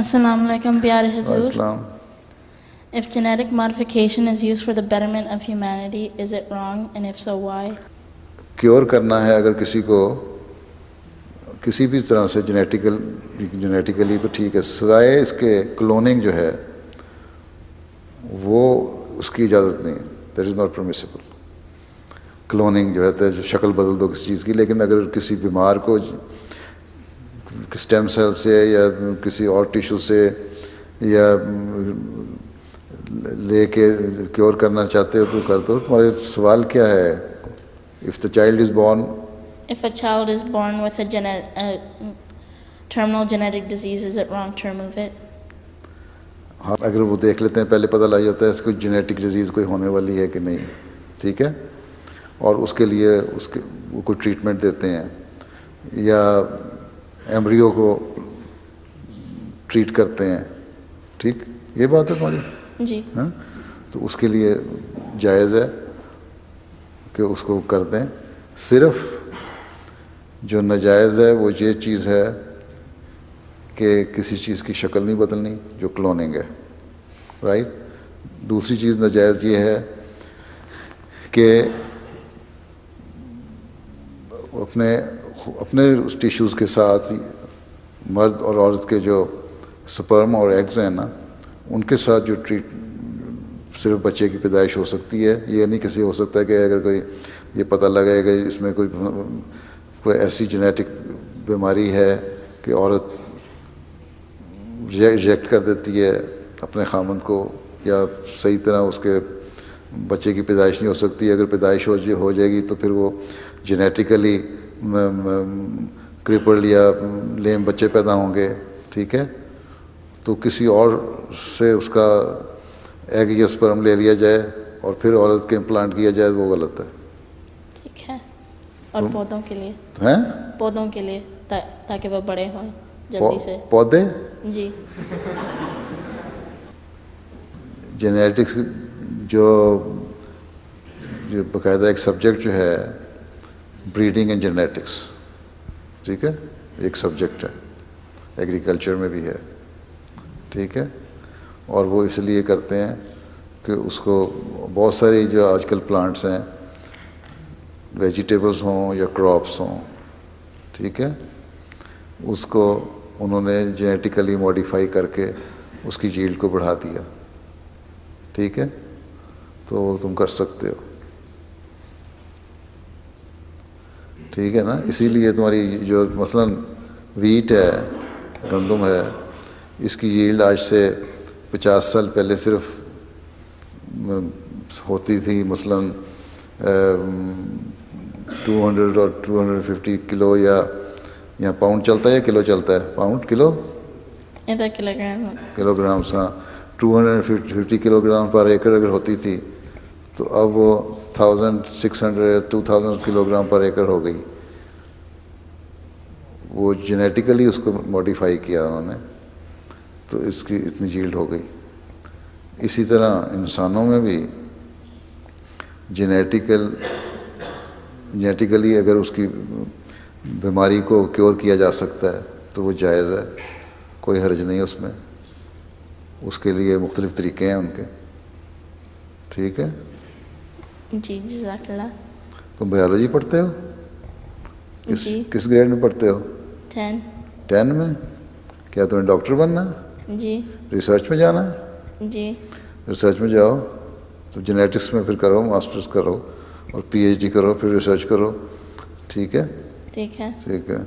Assalamu alaikum, pyare Hazur. Islam. If genetic modification is used for the betterment of humanity, is it wrong, and if so, why? Cure کرنا ہے اگر کسی کو کسی بھی طرح سے جینیٹیکلی تو ٹھیک ہے، سوائے اس کے کلوننگ جو ہے وہ اس کی اجازت نہیں، that is not permissible. Cloning جو ہے جو شکل بدل دو کسی چیز کی، لیکن اگر کسی بیمار کو اسٹیم سیل سے یا کسی اور ٹیشو سے یا لے کے کیور کرنا چاہتے ہو تو کر دو. تمہارے سوال کیا ہے؟ If the child is born, If a child is born with a terminal genetic disease, is it wrong to remove it? ہاں اگر وہ دیکھ لیتے ہیں، پہلے پتہ لگ جاتا ہے اس کو جینیٹک ڈیزیز کوئی ہونے والی ہے کہ نہیں، ٹھیک ہے، اور اس کے لیے وہ کوئی ٹریٹمنٹ دیتے ہیں یا ایمبریو کو ٹریٹ کرتے ہیں، ٹھیک، یہ بات ہے تمہاری جی. ہاں، تو اس کے لیے جائز ہے کہ اس کو کر دیں. صرف جو ناجائز ہے وہ یہ چیز ہے کہ کسی چیز کی شکل نہیں بدلنی، جو کلوننگ ہے، رائٹ. دوسری چیز ناجائز یہ ہے کہ اپنے اس ٹیشوز کے ساتھ مرد اور عورت کے جو سپرم اور ایگز ہیں نا، ان کے ساتھ جو صرف بچے کی پیدائش ہو سکتی ہے. یہ نہیں کسی ہو سکتا ہے کہ اگر کوئی یہ پتہ لگے کہ اس میں کوئی ایسی جینیٹک بیماری ہے کہ عورت ریجیکٹ کر دیتی ہے اپنے خامند کو، یا صحیح طرح اس کے بچے کی پیدائش نہیں ہو سکتی. اگر پیدائش ہو جائے گی تو پھر وہ جینیٹیکلی کرپلڈ یا لیم بچے پیدا ہوں گے، ٹھیک ہے. تو کسی اور سے اس کا ایگ یا سپرم لے لیا جائے اور پھر عورت کے امپلانٹ کیا جائے وہ غلط ہے. ٹھیک ہے. اور پودوں کے لیے ہیں، پودوں کے لیے تاکہ وہ بڑے ہوں جلدی سے. پودے جی. جینیٹکس جو باقاعدہ ایک سبجیکٹ جو ہے بریڈنگ اینڈ جینیٹکس، ٹھیک ہے، ایک سبجیکٹ ہے، ایگریکلچر میں بھی ہے، ٹھیک ہے. اور وہ اس لیے کرتے ہیں کہ اس کو بہت ساری جو آج کل پلانٹس ہیں، ویجیٹیبلز ہوں یا کراپس ہوں، ٹھیک ہے، اس کو انہوں نے جینیٹیکلی موڈیفائی کر کے اس کی جیلڈ کو بڑھا دیا، ٹھیک ہے. تو تم کر سکتے ہو، ٹھیک ہے نا. اسی لیے تمہاری جو مثلاً ویٹ ہے، گندم ہے، اس کی ییلڈ آج سے 50 سال پہلے صرف ہوتی تھی مثلاً 200 اور 250 کلو یا پاؤنڈ چلتا ہے یا کلو چلتا ہے؟ پاؤنڈ، کلو، ادھر کلو گرام، کلو گرامس. ہاں، 250 کلو گرام پر ایکڑ اگر ہوتی تھی تو اب وہ 1600 2000 کلو گرام پر ایکڑ ہو گئی. وہ جینیٹیکلی اس کو موڈیفائی کیا انہوں نے، تو اس کی اتنی جیلڈ ہو گئی. اسی طرح انسانوں میں بھی جینیٹیکلی اگر اس کی بیماری کو کیور کیا جا سکتا ہے تو وہ جائز ہے، کوئی حرج نہیں اس میں. اس کے لیے مختلف طریقے ہیں ان کے، ٹھیک ہے. جی. جزاک اللہ. تم بایولوجی پڑھتے ہو؟ جی. کس گریڈ میں پڑھتے ہو؟ 10 میں. کیا تمہیں ڈاکٹر بننا ہے؟ جی. ریسرچ میں جانا ہے؟ جی. ریسرچ میں جاؤ تو جینیٹکس میں پھر کرو، ماسٹرز کرو اور PhD کرو، پھر ریسرچ کرو، ٹھیک ہے. ٹھیک ہے. ٹھیک ہے.